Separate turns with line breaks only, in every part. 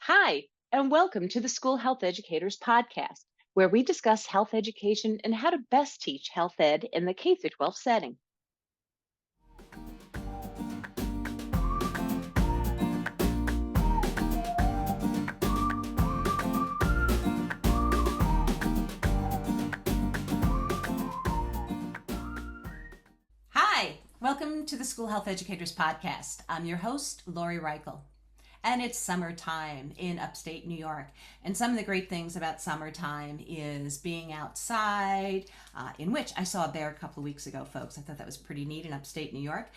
Hi, and welcome to the School Health Educators Podcast, where we discuss health education and how to best teach health ed in the K 12 setting.
Hi, welcome to the School Health Educators Podcast. I'm your host, Lori Reichel. And it's summertime in upstate New York. And some of the great things about summertime is being outside, in which I saw a bear a couple of weeks ago, folks. I thought that was pretty neat in upstate New York.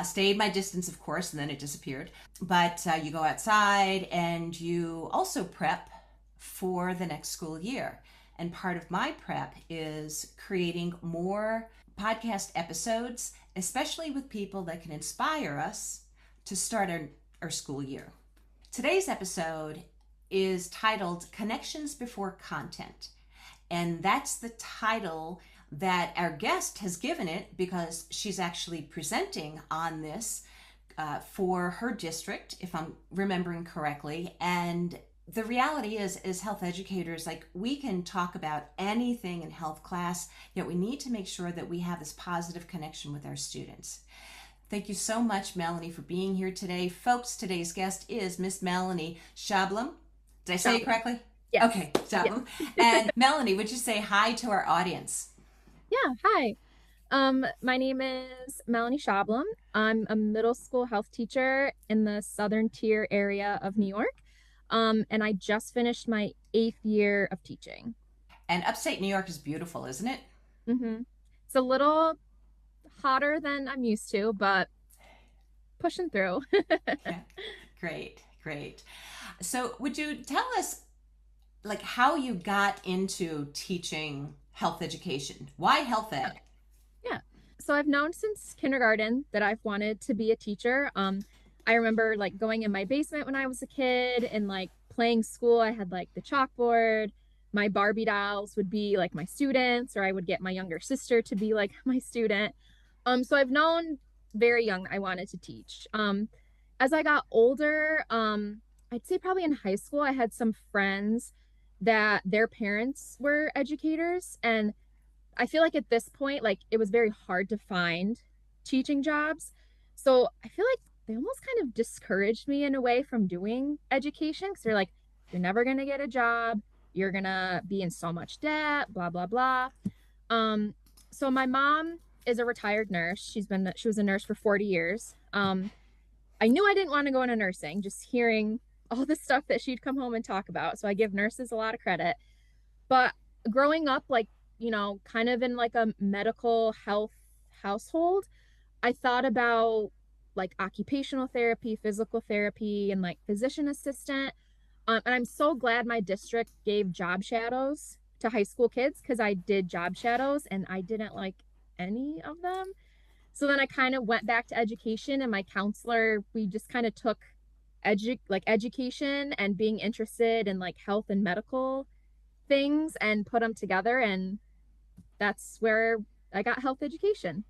Stayed my distance, of course, and then it disappeared. But you go outside and you also prep for the next school year. And part of my prep is creating more podcast episodes, especially with people that can inspire us to start our school year. Today's episode is titled Connections Before Content. And that's the title that our guest has given it because she's actually presenting on this for her district, if I'm remembering correctly. And the reality is, as health educators, like, we can talk about anything in health class, yet we need to make sure that we have this positive connection with our students. Thank you so much, Melanie, for being here today. Folks, today's guest is Miss Melanie Sjoblom. Did I say it correctly?
Yes.
Okay, Sjoblom. Yes. And Melanie, would you say hi to our audience?
Yeah, hi. My name is Melanie Sjoblom. I'm a middle school health teacher in the Southern Tier area of New York. And I just finished my 8th year of teaching.
And upstate New York is beautiful, isn't it?
Mm-hmm. It's a little hotter than I'm used to, but pushing through.
Yeah. Great. So would you tell us, like, how you got into teaching health education? Why health ed?
Yeah. So I've known since kindergarten that I've wanted to be a teacher. I remember like going in my basement when I was a kid and like playing school. I had like the chalkboard. My Barbie dolls would be like my students, or I would get my younger sister to be like my student. So I've known very young I wanted to teach. As I got older, I'd say probably in high school, I had some friends that their parents were educators. And I feel like at this point, like it was very hard to find teaching jobs. So I feel like they almost kind of discouraged me in a way from doing education because they're like, you're never going to get a job. You're going to be in so much debt, blah, blah, blah. So my mom is a retired nurse. She was a nurse for 40 years. I knew I didn't want to go into nursing, just hearing all the stuff that she'd come home and talk about. So I give nurses a lot of credit. But growing up, like, kind of in like a medical health household, I thought about like occupational therapy, physical therapy, and like physician assistant. And I'm so glad my district gave job shadows to high school kids because I did job shadows and I didn't like any of them. So then I kind of went back to education, and my counselor, we just kind of took education and being interested in like health and medical things and put them together, and that's where I got health education.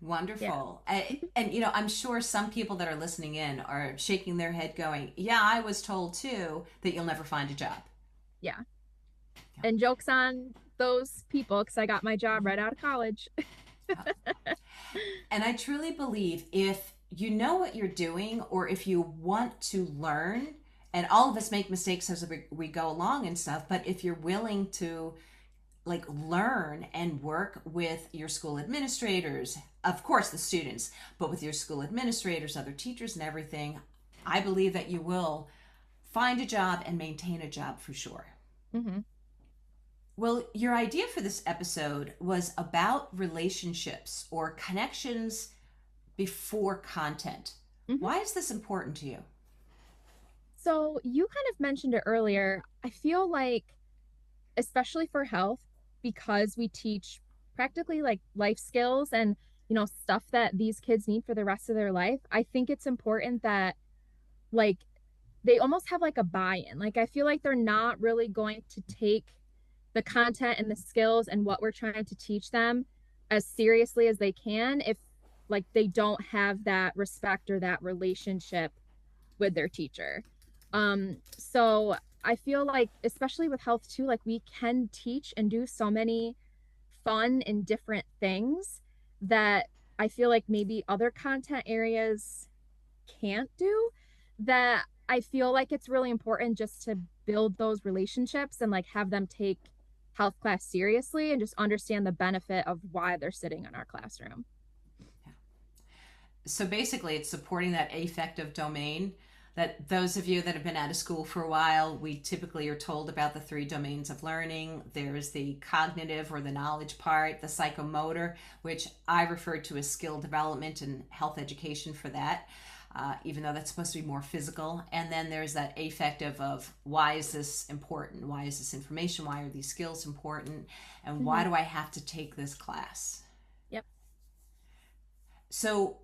Wonderful. And I'm sure some people that are listening in are shaking their head going, yeah, I was told too that you'll never find a job.
Yeah. And jokes on those people because I got my job right out of college.
And I truly believe if you know what you're doing, or if you want to learn, and all of us make mistakes as we go along and stuff, but if you're willing to like learn and work with your school administrators, of course the students, but with your school administrators, other teachers and everything, I believe that you will find a job and maintain a job for sure.
Mm-hmm.
Well, your idea for this episode was about relationships or connections before content. Mm-hmm. Why is this important to you?
So you kind of mentioned it earlier. I feel like, especially for health, because we teach practically like life skills and, stuff that these kids need for the rest of their life, I think it's important that like they almost have like a buy-in. Like I feel like they're not really going to take the content and the skills and what we're trying to teach them as seriously as they can if like they don't have that respect or that relationship with their teacher. So I feel like, especially with health too, like we can teach and do so many fun and different things that I feel like maybe other content areas can't do, that I feel like it's really important just to build those relationships and like have them take health class seriously and just understand the benefit of why they're sitting in our classroom.
So basically, it's supporting that affective domain that those of you that have been out of school for a while, we typically are told about the three domains of learning. There's the cognitive or the knowledge part, the psychomotor, which I refer to as skill development and health education for that. Even though that's supposed to be more physical. And then there's that affective of why is this important? Why is this information? Why are these skills important? And why do I have to take this class?
Yep.
So,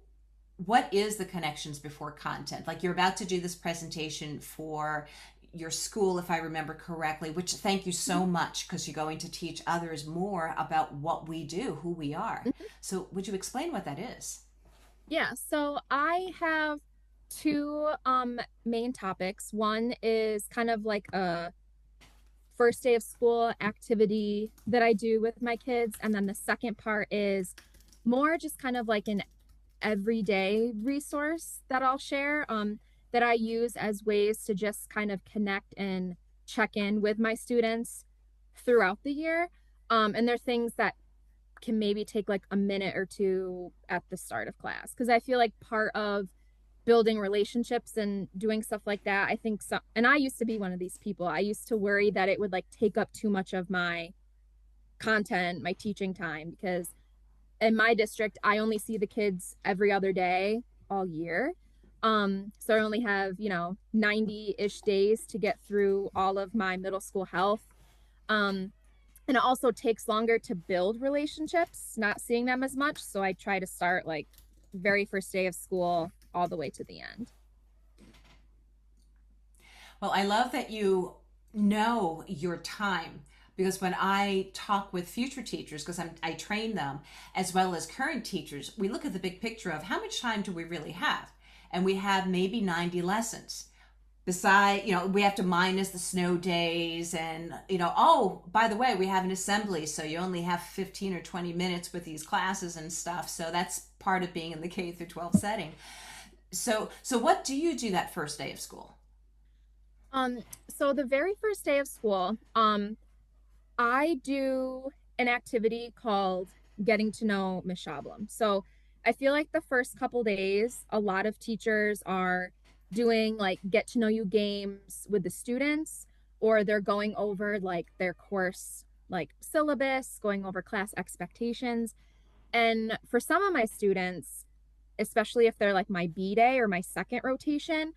what is the connections before content? Like you're about to do this presentation for your school, if I remember correctly, which thank you so much because you're going to teach others more about what we do, who we are. So, would you explain what that is?
Yeah, so I have two main topics. One is kind of like a first day of school activity that I do with my kids, and then the second part is more just kind of like an everyday resource that I'll share, that I use as ways to just kind of connect and check in with my students throughout the year. And they're things that can maybe take like a minute or two at the start of class, because I feel like part of building relationships and doing stuff like that, I think so. And I used to be one of these people. I used to worry that it would like take up too much of my content, my teaching time, because in my district I only see the kids every other day all year. So I only have 90-ish days to get through all of my middle school health. And it also takes longer to build relationships, not seeing them as much. So I try to start like very first day of school all the way to the end.
Well, I love that you know your time because when I talk with future teachers, because I train them as well as current teachers, we look at the big picture of how much time do we really have? And we have maybe 90 lessons. Beside, we have to minus the snow days and, oh, by the way, we have an assembly. So you only have 15 or 20 minutes with these classes and stuff. So that's part of being in the K through 12 setting. So what do you do that first day of school?
So the very first day of school, I do an activity called Getting to Know Miss Sjoblom. So I feel like the first couple days, a lot of teachers are doing like get to know you games with the students, or they're going over like their course, like syllabus, going over class expectations. And for some of my students, especially if they're like my B day or my second rotation,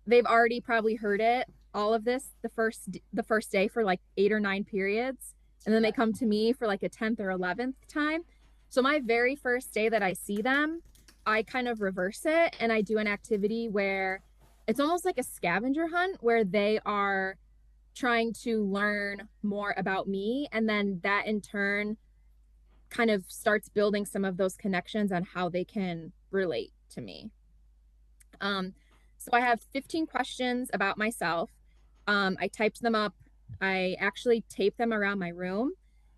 they've already probably heard it, all of this, the first day for like 8 or 9 periods, and then they come to me for like a 10th or 11th time. So my very first day that I see them, I kind of reverse it and I do an activity where it's almost like a scavenger hunt where they are trying to learn more about me, and then that in turn kind of starts building some of those connections on how they can relate to me. So I have 15 questions about myself. I typed them up. I actually taped them around my room,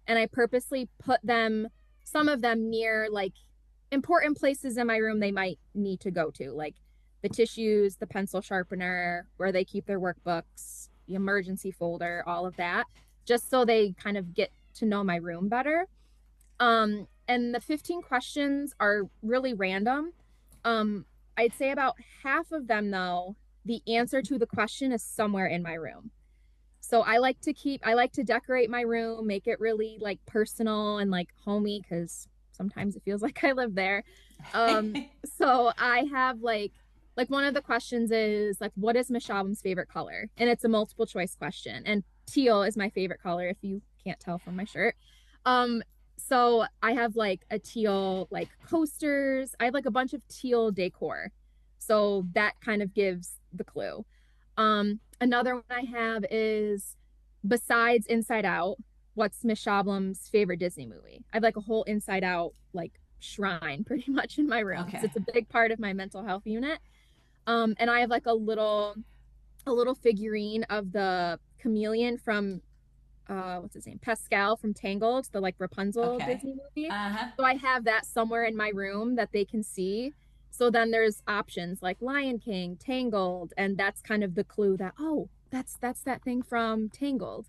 and I purposely put them, some of them near like important places in my room they might need to go to, like the tissues, the pencil sharpener, where they keep their workbooks, the emergency folder, all of that, just so they kind of get to know my room better. And the 15 questions are really random. I'd say about half of them, though, the answer to the question is somewhere in my room. So I like to decorate my room, make it really like personal and like homey, because sometimes it feels like I live there. So I have like one of the questions is like, what is Miss Sjoblom's favorite color? And it's a multiple choice question. And teal is my favorite color, if you can't tell from my shirt. So I have like a teal like coasters. I have like a bunch of teal decor. So that kind of gives the clue. Another one I have is, besides Inside Out, what's Miss Sjoblom's favorite Disney movie? I have like a whole Inside Out like shrine pretty much in my room.
Okay.
So it's a big part of my mental health unit. And I have like a little figurine of the chameleon from what's his name? Pascal from Tangled, the like Rapunzel
Okay.
Disney movie.
Uh-huh.
So I have that somewhere in my room that they can see. So then there's options like Lion King, Tangled, and that's kind of the clue that, oh, that's that thing from Tangled.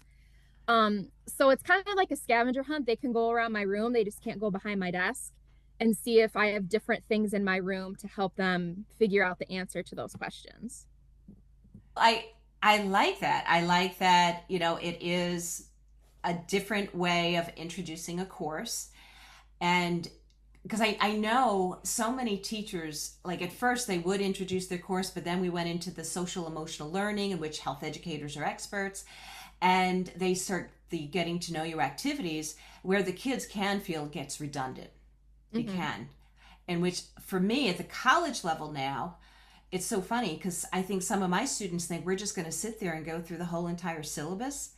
So it's kind of like a scavenger hunt. They can go around my room, they just can't go behind my desk and see if I have different things in my room to help them figure out the answer to those questions.
I I like that. I like that, it is a different way of introducing a course. And because I know so many teachers, like at first they would introduce their course, but then we went into the social emotional learning in which health educators are experts, and they start the getting to know you activities where the kids can feel gets redundant. It
Mm-hmm.
can. And which for me at the college level now, it's so funny because I think some of my students think we're just going to sit there and go through the whole entire syllabus.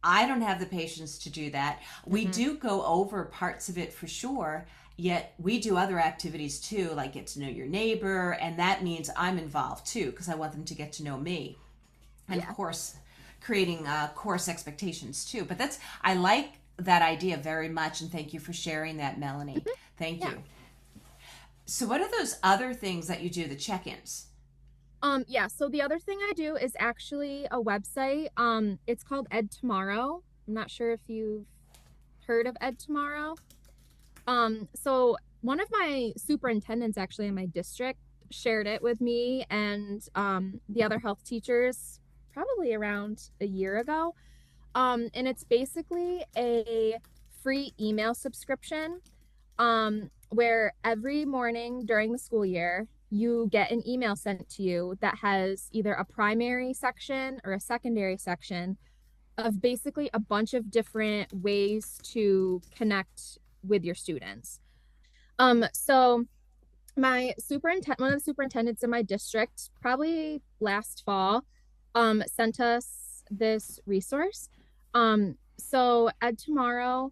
I don't have the patience to do that. We
Mm-hmm.
do go over parts of it for sure, yet we do other activities too, like get to know your neighbor, and that means I'm involved too because I want them to get to know me. And of
Yeah.
course, creating course expectations too. But I like that idea very much, and thank you for sharing that, Melanie.
Mm-hmm.
Thank
Yeah.
you. So, what are those other things that you do, the check ins?
Yeah, so the other thing I do is actually a website. It's called Edtomorrow. I'm not sure if you've heard of Edtomorrow. So one of my superintendents actually in my district shared it with me and the other health teachers probably around a year ago. And it's basically a free email subscription where every morning during the school year, you get an email sent to you that has either a primary section or a secondary section of basically a bunch of different ways to connect with your students. So my superintendent, one of the superintendents in my district, probably last fall, sent us this resource. So Ed Tomorrow,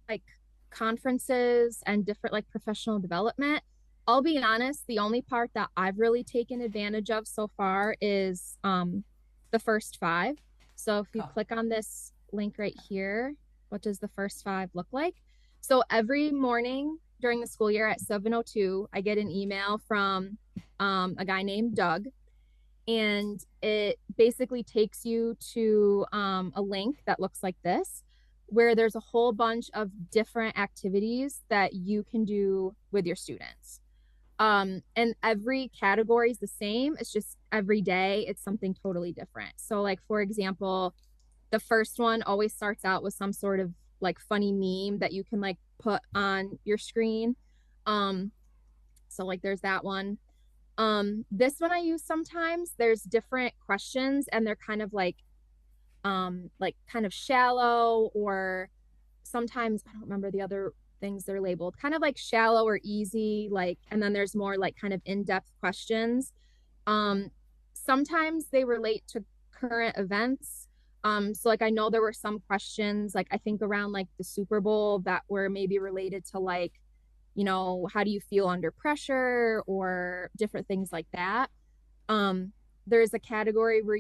like conferences and different like professional development. I'll be honest, the only part that I've really taken advantage of so far is the first five. So if you
Cool.
click on this link right here, what does the first five look like? So every morning during the school year at 7:02, I get an email from a guy named Doug, and it basically takes you to a link that looks like this, where there's a whole bunch of different activities that you can do with your students. And every category is the same. It's just every day it's something totally different. So, like for example, the first one always starts out with some sort of like funny meme that you can like put on your screen. Um, so like there's that one. This one I use sometimes. There's different questions and they're kind of like kind of shallow, or sometimes I don't remember the other things they're labeled. Kind of like shallow or easy, like, and then there's more like kind of in-depth questions. Um, Sometimes they relate to current events. So like I know there were some questions, like I think around like the Super Bowl that were maybe related to like, how do you feel under pressure or different things like that. Um, there's a category where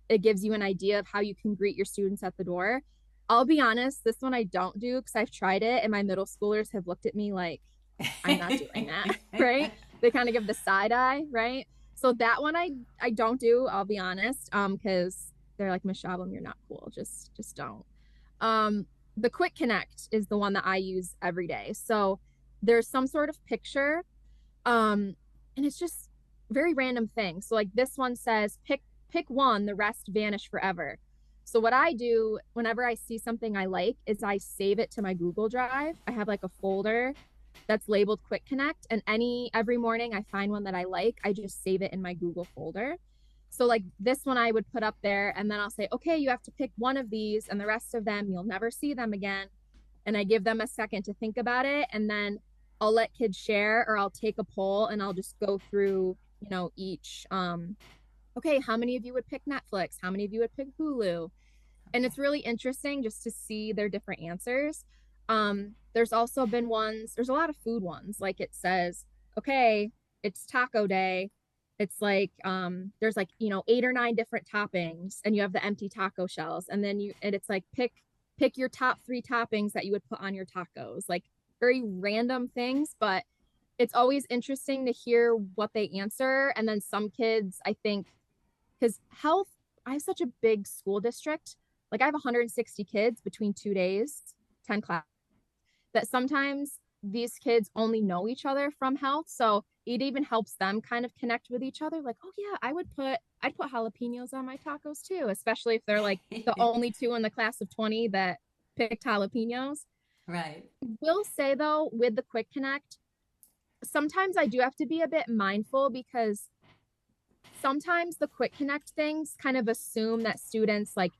it gives you an idea of how you can greet your students at the door. I'll be honest, this one I don't do because I've tried it and my middle schoolers have looked at me like I'm not doing that, right? They kind of give the side eye, right? So that one I don't do, I'll be honest, because they're like, Miss Sjoblom, you're not cool. Just don't. Um, the quick connect is the one that I use every day. So there's some sort of picture, um, and it's just very random thing. So like this one says pick one, the rest vanish forever. So what I do whenever I see something I like is I save it to my Google Drive. I have like a folder that's labeled Quick Connect, and every morning I find one that I like, I just save it in my Google folder. So like this one I would put up there and then I'll say, "Okay, you have to pick one of these and the rest of them you'll never see them again." And I give them a second to think about it, and then I'll let kids share, or I'll take a poll and I'll just go through, each okay, how many of you would pick Netflix? How many of you would pick Hulu? And it's really interesting just to see their different answers. There's also been there's a lot of food ones. Like it says, okay, it's taco day. It's like there's like, 8 or 9 different toppings and you have the empty taco shells and then it's like pick your top 3 toppings that you would put on your tacos. Like very random things, but it's always interesting to hear what they answer. And then some kids, I think, because health, I have such a big school district. Like I have 160 kids between 2 days, 10 class, that sometimes these kids only know each other from health. So it even helps them kind of connect with each other. Like, oh yeah, I'd put jalapenos on my tacos too, especially if they're like the only 2 in the class of 20 that picked jalapenos.
Right.
Will say though, with the quick connect, sometimes I do have to be a bit mindful because sometimes the quick connect things kind of assume that students like,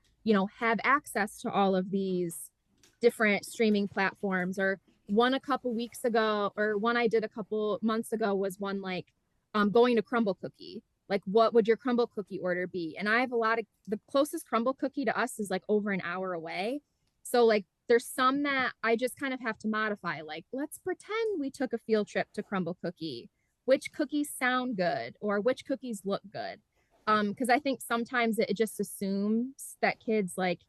have access to all of these different streaming platforms. Or one a couple weeks ago, or one I did a couple months ago was one like going to Crumble Cookie. Like what would your Crumble Cookie order be? And I have the closest Crumble Cookie to us is like over an hour away. So like there's some that I just kind of have to modify. Like let's pretend we took a field trip to Crumble Cookie. Which cookies sound good or which cookies look good? Because I think sometimes it just assumes that kids like,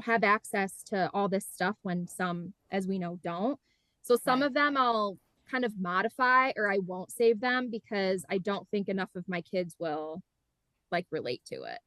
have access to all this stuff when some, as we know, don't. So some
Right.
of them I'll kind of modify or I won't save them because I don't think enough of my kids will like relate to it.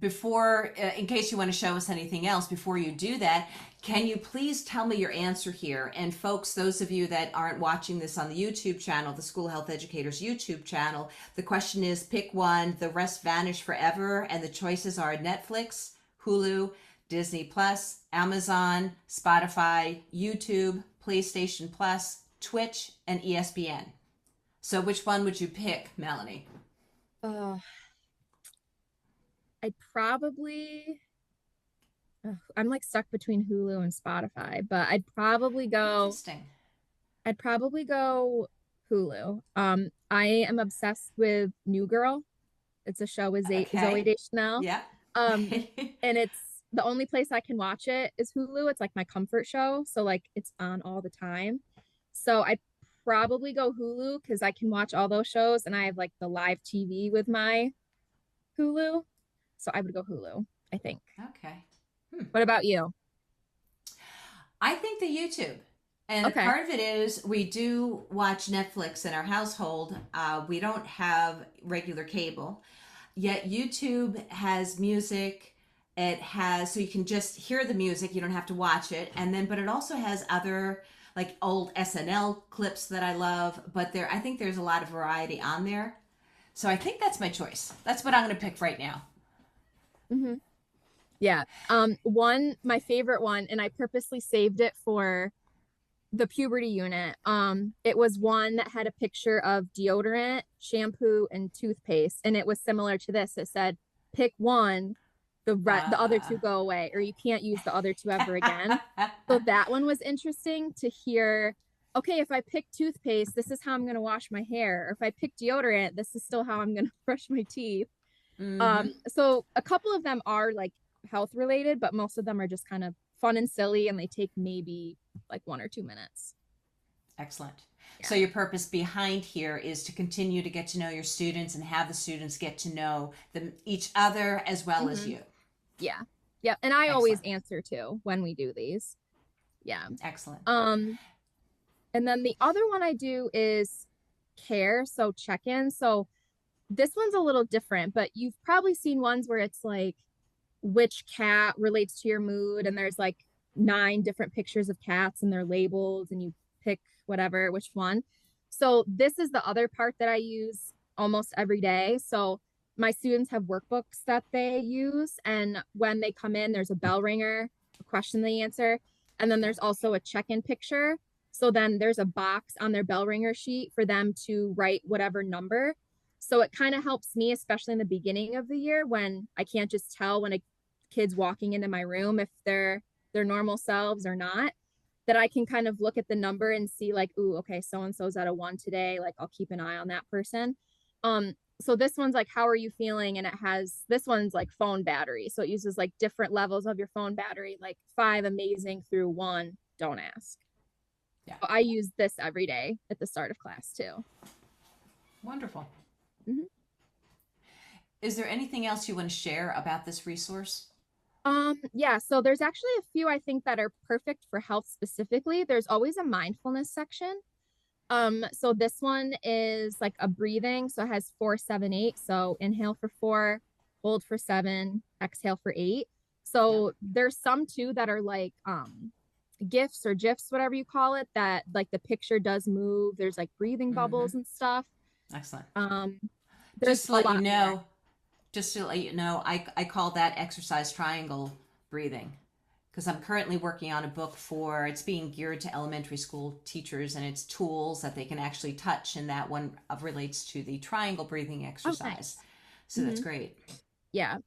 Before, in case you want to show us anything else, before you do that, can you please tell me your answer here? And folks, those of you that aren't watching this on the YouTube channel, the School Health Educators YouTube channel, the question is pick one, the rest vanish forever. And the choices are Netflix, Hulu, Disney Plus, Amazon, Spotify, YouTube, PlayStation Plus, Twitch, and ESPN. So which one would you pick, Melanie?
Uh, I'd probably, I'm like stuck between Hulu and Spotify, but
Interesting.
I'd probably go Hulu. I am obsessed with New Girl. It's a show with Zoe
Okay.
Deschanel.
Yeah.
Um, and it's the only place I can watch it is Hulu. It's like my comfort show, so like it's on all the time. So I probably go Hulu because I can watch all those shows, and I have like the live TV with my Hulu. So I would go Hulu, I think.
Okay.
What about you?
I think the YouTube. And
Okay.
part of it is we do watch Netflix in our household. We don't have regular cable. Yet YouTube has music. It has, so you can just hear the music. You don't have to watch it. And then, but it also has other like old SNL clips that I love. But I think there's a lot of variety on there. So I think that's my choice. That's what I'm going to pick right now.
Hmm. Yeah. My favorite one, and I purposely saved it for the puberty unit. It was one that had a picture of deodorant, shampoo, and toothpaste, and it was similar to this. It said, "Pick one, the other
Uh,
two go away, or you can't use the other two ever again." So that one was interesting to hear. Okay, if I pick toothpaste, this is how I'm going to wash my hair. Or if I pick deodorant, this is still how I'm going to brush my teeth.
mm-hmm.
So a couple of them are like health related, but most of them are just kind of fun and silly, and they take maybe like 1 or 2 minutes.
Excellent. So
Yeah.
your purpose behind here is to continue to get to know your students and have the students get to know each other as well as
Hmm.
you.
Yeah. Yeah. And I always
Excellent.
answer too when we do these. Yeah.
Excellent.
Um, and then the other one I do is care, so check-in. So this one's a little different, but you've probably seen ones where it's like which cat relates to your mood, and there's like 9 different pictures of cats and they're labeled, and you pick whatever, which one. So this is the other part that I use almost every day. So my students have workbooks that they use, and when they come in, there's a bell ringer, a question they answer, and then there's also a check-in picture. So then there's a box on their bell ringer sheet for them to write whatever number. So it kind of helps me, especially in the beginning of the year when I can't just tell when a kid's walking into my room if they're their normal selves or not, that I can kind of look at the number and see like, ooh, okay, so and so's at a 1 today, like I'll keep an eye on that person. So this one's like, how are you feeling? And it has, this one's like phone battery, so it uses like different levels of your phone battery, like 5 amazing through 1 don't ask.
Yeah.
So I use this every day at the start of class too.
Wonderful.
Mhm.
Is there anything else you want to share about this resource?
Yeah, so there's actually a few I think that are perfect for health specifically. There's always a mindfulness section. So this one is like a breathing. So it has 4, 7, 8. So inhale for 4, hold for 7, exhale for 8.
Yeah.
So there's some too that are like gifs or gifs, whatever you call it, that like the picture does move. There's like breathing
Mm-hmm.
bubbles and stuff.
Excellent.
Um, there's
Just to
a
let you
lot more.
know, I call that exercise triangle breathing because I'm currently working on a book for it's being geared to elementary school teachers and it's tools that they can actually touch, and that one relates to the triangle breathing
Oh,
exercise.
nice.
So that's
Hmm.
great.
Yeah.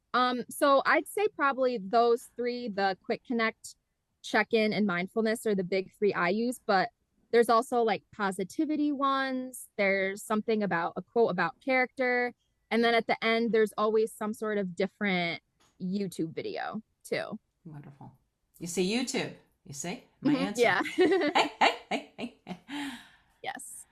So I'd say probably those three, the quick connect, check-in, and mindfulness are the big three I use, but there's also like positivity ones. There's something about a quote about character. And then at the end, there's always some sort of different YouTube video too.
Wonderful. You see YouTube. You see my
Mhm.
answer.
Yeah.
Hey, hey, hey, hey.
Yes.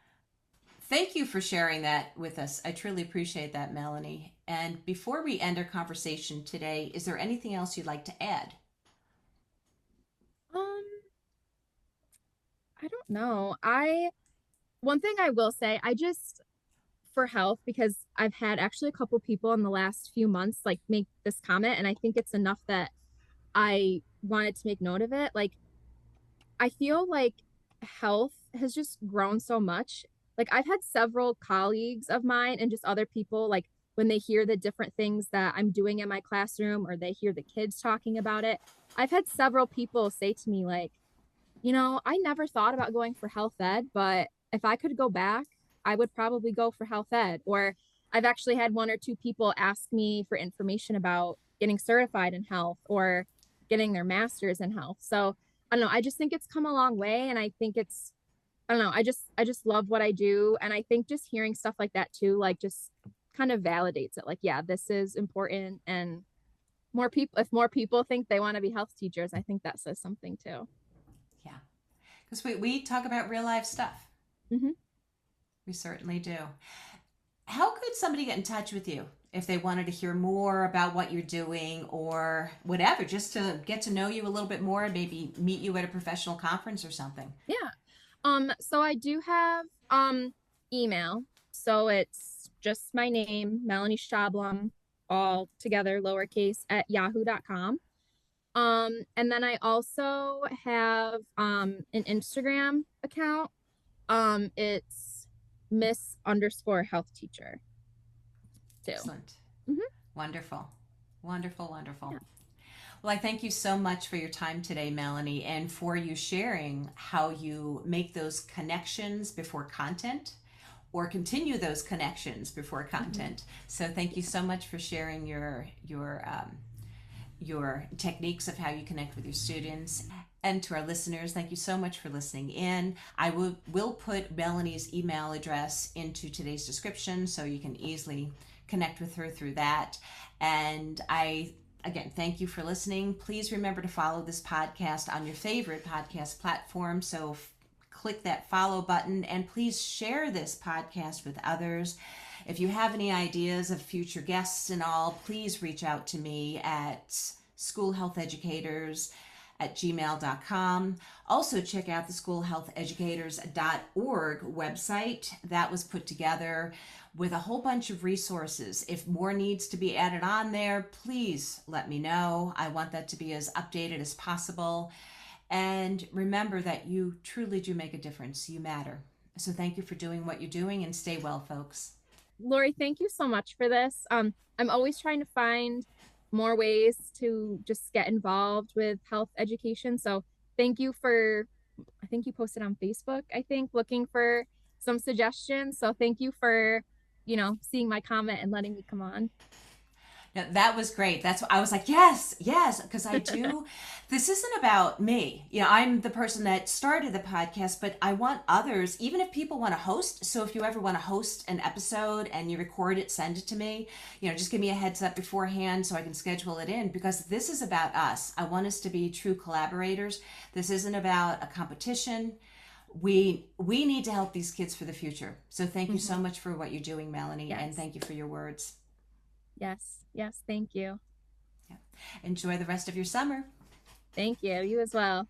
Thank you for sharing that with us. I truly appreciate that, Melanie. And before we end our conversation today, is there anything else you'd like to add?
Um, I don't know. One thing I will say, I just for health, because I've had actually a couple people in the last few months like make this comment, and I think it's enough that I wanted to make note of it. Like, I feel like health has just grown so much. Like, I've had several colleagues of mine and just other people, like, when they hear the different things that I'm doing in my classroom or they hear the kids talking about it, I've had several people say to me, like, I never thought about going for health ed, but if I could go back, I would probably go for health ed. Or I've actually had one or two people ask me for information about getting certified in health or getting their master's in health. So I don't know. I just think it's come a long way. And I think I don't know. I just love what I do. And I think just hearing stuff like that too, like just kind of validates it. Like, yeah, this is important. And if more people think they want to be health teachers, I think that says something too.
Yeah, because we talk about real life stuff.
Mm-hmm.
We certainly do. How could somebody get in touch with you if they wanted to hear more about what you're doing or whatever, just to get to know you a little bit more, maybe meet you at a professional conference or something?
Yeah. So I do have email. So it's just my name, Melanie Sjoblom, all together, lowercase, at yahoo.com. And then I also have an Instagram account. It's Miss_health teacher too.
Excellent.
Hmm.
Wonderful. Wonderful, wonderful.
Yeah.
Well, I thank you so much for your time today, Melanie, and for you sharing how you make those connections before content or continue those connections before
Hmm.
content. So thank you so much for sharing your techniques of how you connect with your students. And to our listeners, thank you so much for listening in. I will put Melanie's email address into today's description so you can easily connect with her through that. And again, thank you for listening. Please remember to follow this podcast on your favorite podcast platform. So click that follow button and please share this podcast with others. If you have any ideas of future guests and all, please reach out to me at schoolhealtheducators@gmail.com. Also, check out the schoolhealtheducators.org website. That was put together with a whole bunch of resources. If more needs to be added on there, please let me know. I want that to be as updated as possible. And remember that you truly do make a difference. You matter. So thank you for doing what you're doing and stay well, folks.
Lori, thank you so much for this. I'm always trying to find more ways to just get involved with health education. So thank you I think you posted on Facebook, I think, looking for some suggestions. So thank you for, seeing my comment and letting me come on.
Now, that was great. That's what I was like, yes, yes, because I do. This isn't about me. I'm the person that started the podcast, but I want others, even if people want to host. So if you ever want to host an episode and you record it, send it to me. Just give me a heads up beforehand so I can schedule it in because this is about us. I want us to be true collaborators. This isn't about a competition. we need to help these kids for the future. So thank you so much for what you're doing, Melanie, and
Yes.
thank you for your words.
Yes. Yes. Thank you.
Yeah. Enjoy the rest of your summer.
Thank you. You as well.